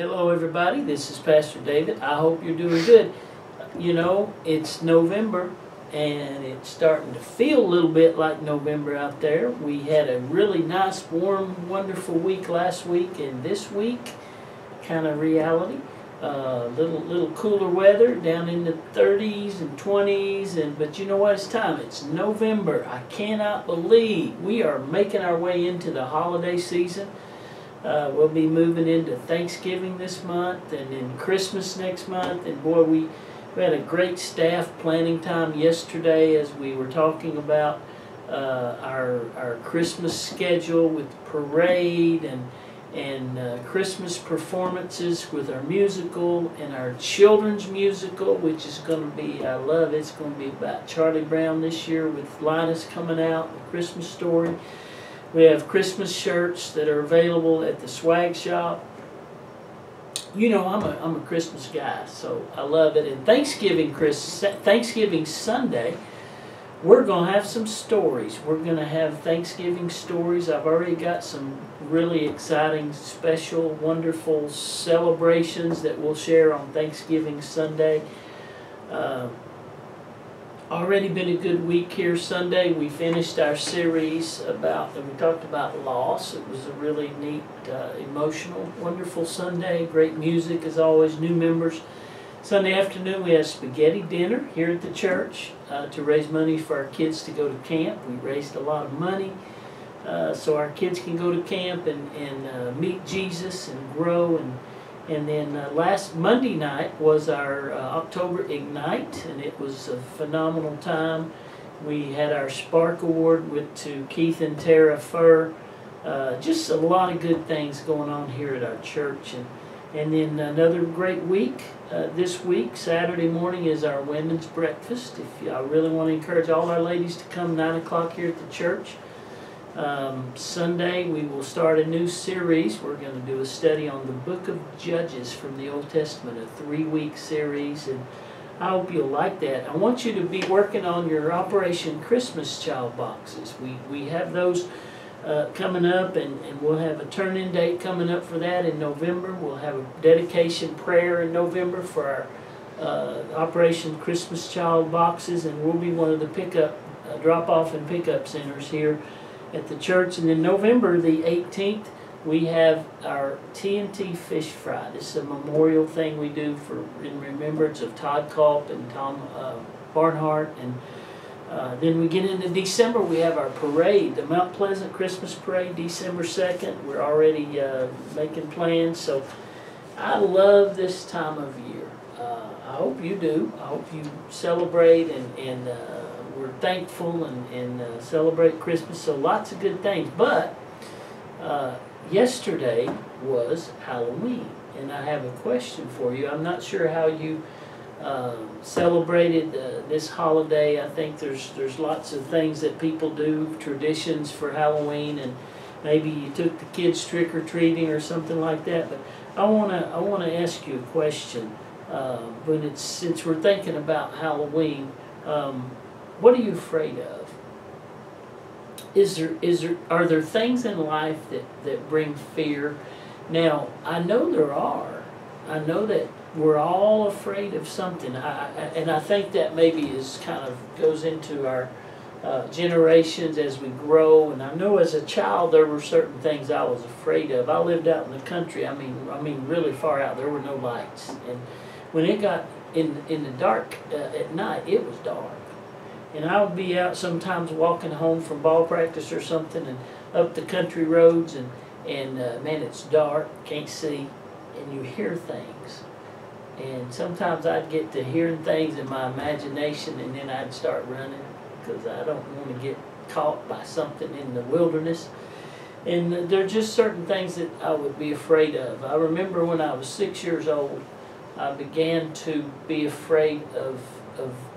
Hello everybody, this is Pastor David. I hope you're doing good. You know, it's November and it's starting to feel a little bit like November out there. We had a really nice, warm, wonderful week last week, and this week, kind of reality. Little cooler weather down in the 30s and 20s, but you know what? It's time. It's November. I cannot believe we are making our way into the holiday season. We'll be moving into Thanksgiving this month and then Christmas next month. And boy, we had a great staff planning time yesterday as we were talking about our Christmas schedule with the parade and Christmas performances with our musical and our children's musical, which is going to be, I love it. It's going to be about Charlie Brown this year with Linus coming out, the Christmas story. We have Christmas shirts that are available at the swag shop. You know, I'm a Christmas guy, so I love it. And Thanksgiving Sunday, we're going to have some stories. We're going to have Thanksgiving stories. I've already got some really exciting, special, wonderful celebrations that we'll share on Thanksgiving Sunday. Already been a good week here. Sunday we finished our series we talked about loss. It was a really neat, emotional, wonderful Sunday. Great music as always, new members. Sunday afternoon we had spaghetti dinner here at the church to raise money for our kids to go to camp. We raised a lot of money so our kids can go to camp and meet Jesus and grow. And then last Monday night was our October Ignite, and it was a phenomenal time. We had our Spark Award to Keith and Tara Furr. Just a lot of good things going on here at our church. And then another great week. This week, Saturday morning, is our women's breakfast. I really want to encourage all our ladies to come 9 o'clock here at the church. Sunday we will start a new series. We're going to do a study on the book of Judges from the Old Testament, a 3-week series, and I hope you'll like that. I want you to be working on your Operation Christmas Child boxes. We have those coming up, and we'll have a turn-in date coming up for that in November. We'll have a dedication prayer in November for our Operation Christmas Child boxes, and we'll be one of the drop-off and pickup centers here at the church. And then November the 18th, we have our TNT Fish Fry. This is a memorial thing we do in remembrance of Todd Culp and Tom Barnhart. And then we get into December, we have our parade, the Mount Pleasant Christmas Parade, December 2nd. We're already making plans, so I love this time of year. I hope you do. I hope you celebrate and we're thankful and celebrate Christmas, so lots of good things. But yesterday was Halloween, and I have a question for you. I'm not sure how you celebrated this holiday. I think there's lots of things that people do, traditions for Halloween, and maybe you took the kids trick-or-treating or something like that. But I wanna ask you a question. Since we're thinking about Halloween, what are you afraid of? Are there things in life that bring fear? Now, I know there are. I know that we're all afraid of something, and I think that maybe goes into our generations as we grow. And I know as a child there were certain things I was afraid of. I lived out in the country. I mean really far out. There were no lights, and when it got in the dark at night, it was dark. And I would be out sometimes walking home from ball practice or something, and up the country roads, and man, it's dark, can't see, and you hear things. And sometimes I'd get to hearing things in my imagination, and then I'd start running because I don't want to get caught by something in the wilderness. And there are just certain things that I would be afraid of. I remember when I was 6 years old, I began to be afraid of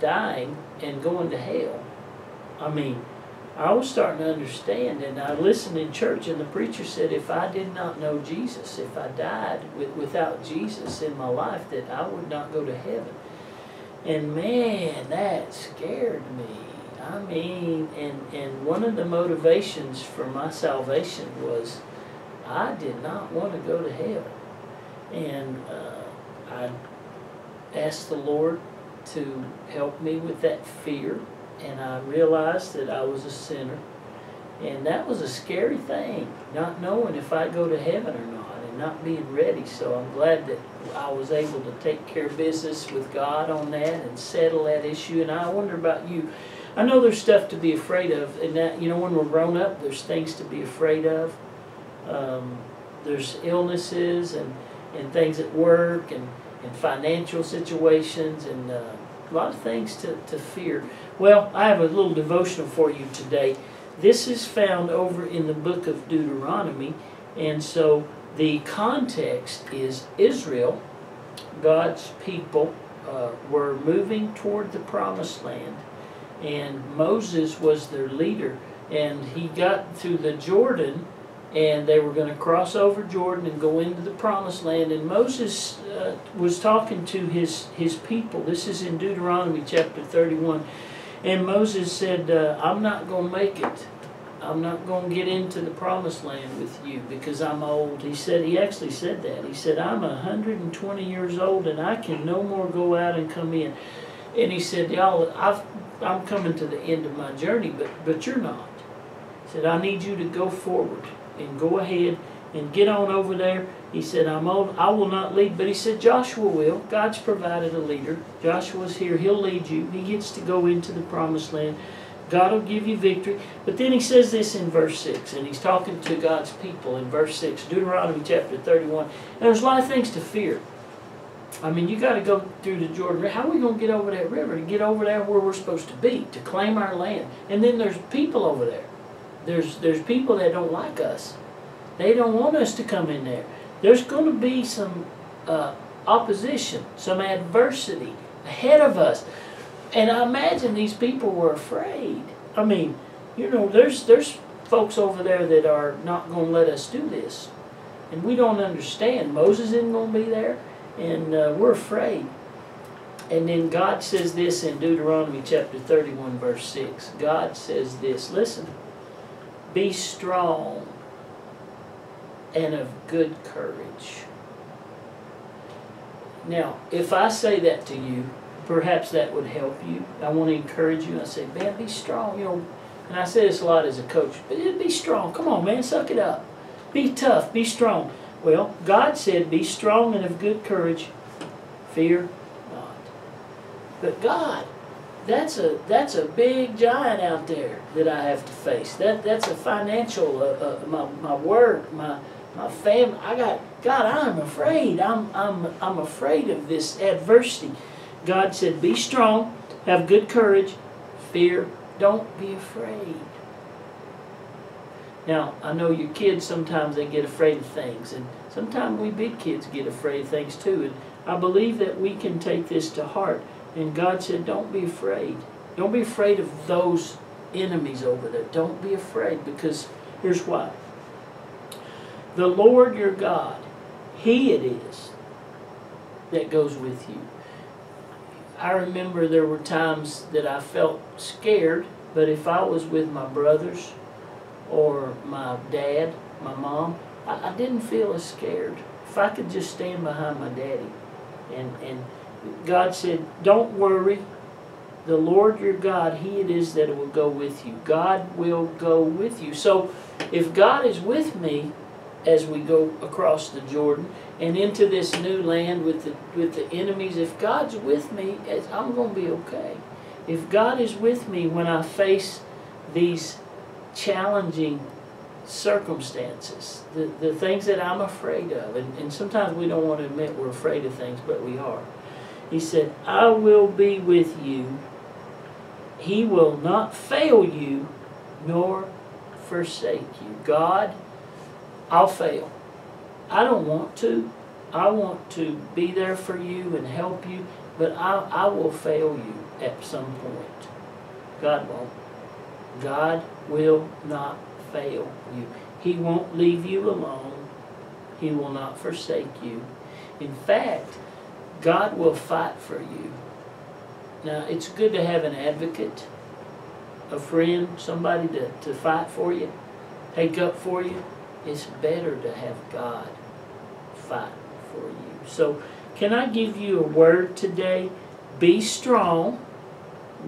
dying and going to hell. I mean, I was starting to understand, and I listened in church, and the preacher said if I did not know Jesus, if I died without Jesus in my life, that I would not go to heaven. And man, that scared me. I mean, and one of the motivations for my salvation was I did not want to go to hell. And I asked the Lord to help me with that fear, and I realized that I was a sinner. And that was a scary thing, not knowing if I'd go to heaven or not, and not being ready. So I'm glad that I was able to take care of business with God on that and settle that issue. And I wonder about you. I know there's stuff to be afraid of, and that, you know, when we're grown up, there's things to be afraid of. There's illnesses and things at work and financial situations and a lot of things to fear. Well, I have a little devotional for you today. This is found over in the book of Deuteronomy, and so the context is Israel, God's people, were moving toward the promised land, and Moses was their leader, and he got through the Jordan, and they were going to cross over Jordan and go into the promised land, and Moses was talking to his people. This is in Deuteronomy chapter 31. And Moses said, I'm not going to make it. I'm not going to get into the promised land with you because I'm old. He actually said that. He said, I'm 120 years old and I can no more go out and come in. And he said, y'all, I'm coming to the end of my journey, but you're not. He said, I need you to go forward and go ahead and get on over there. He said, I'm old, I will not lead. But he said, Joshua will. God's provided a leader. Joshua's here. He'll lead you. He gets to go into the promised land. God will give you victory. But then he says this in verse 6, and he's talking to God's people in verse 6, Deuteronomy chapter 31. And there's a lot of things to fear. I mean, you got to go through the Jordan. How are we going to get over that river, to get over there where we're supposed to be, to claim our land? And then there's people over there. There's people that don't like us. They don't want us to come in there. There's going to be some opposition, some adversity ahead of us. And I imagine these people were afraid. I mean, you know, there's folks over there that are not going to let us do this. And we don't understand. Moses isn't going to be there, and we're afraid. And then God says this in Deuteronomy chapter 31, verse 6. God says this, listen, be strong and of good courage. Now, if I say that to you, perhaps that would help you. I want to encourage you. I say, man, be strong. You know, and I say this a lot as a coach, but be strong. Come on, man, suck it up. Be tough, be strong. Well, God said, be strong and of good courage. Fear not. But God, that's a big giant out there that I have to face. That's a financial, my work, my family. I'm afraid. I'm afraid of this adversity. God said, be strong, have good courage, fear, don't be afraid. Now, I know your kids, sometimes they get afraid of things, and sometimes we big kids get afraid of things too, and I believe that we can take this to heart. And God said, don't be afraid. Don't be afraid of those enemies over there. Don't be afraid, because here's why. The Lord your God, He it is that goes with you. I remember there were times that I felt scared, but if I was with my brothers or my dad, my mom, I didn't feel as scared. If I could just stand behind my daddy. And God said, don't worry. The Lord your God, He it is that will go with you. God will go with you. So if God is with me as we go across the Jordan and into this new land with the enemies, if God's with me, I'm going to be okay. If God is with me when I face these challenging circumstances, the things that I'm afraid of, and sometimes we don't want to admit we're afraid of things, but we are. He said, I will be with you. He will not fail you nor forsake you. God, I'll fail. I don't want to. I want to be there for you and help you, but I will fail you at some point. God won't. God will not fail you. He won't leave you alone. He will not forsake you. In fact, God will fight for you. Now, it's good to have an advocate, a friend, somebody to fight for you, take up for you. It's better to have God fight for you. So can I give you a word today? Be strong.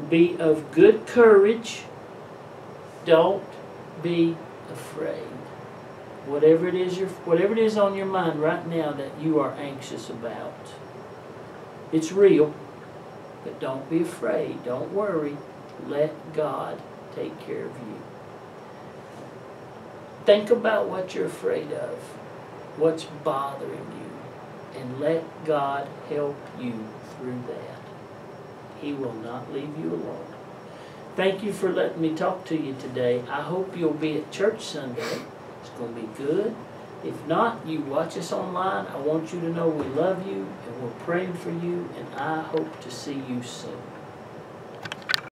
Be of good courage. Don't be afraid. Whatever it is on your mind right now that you are anxious about, it's real. But don't be afraid. Don't worry. Let God take care of you. Think about what you're afraid of, what's bothering you, and let God help you through that. He will not leave you alone. Thank you for letting me talk to you today. I hope you'll be at church Sunday. It's going to be good. If not, you watch us online. I want you to know we love you and we're praying for you, and I hope to see you soon.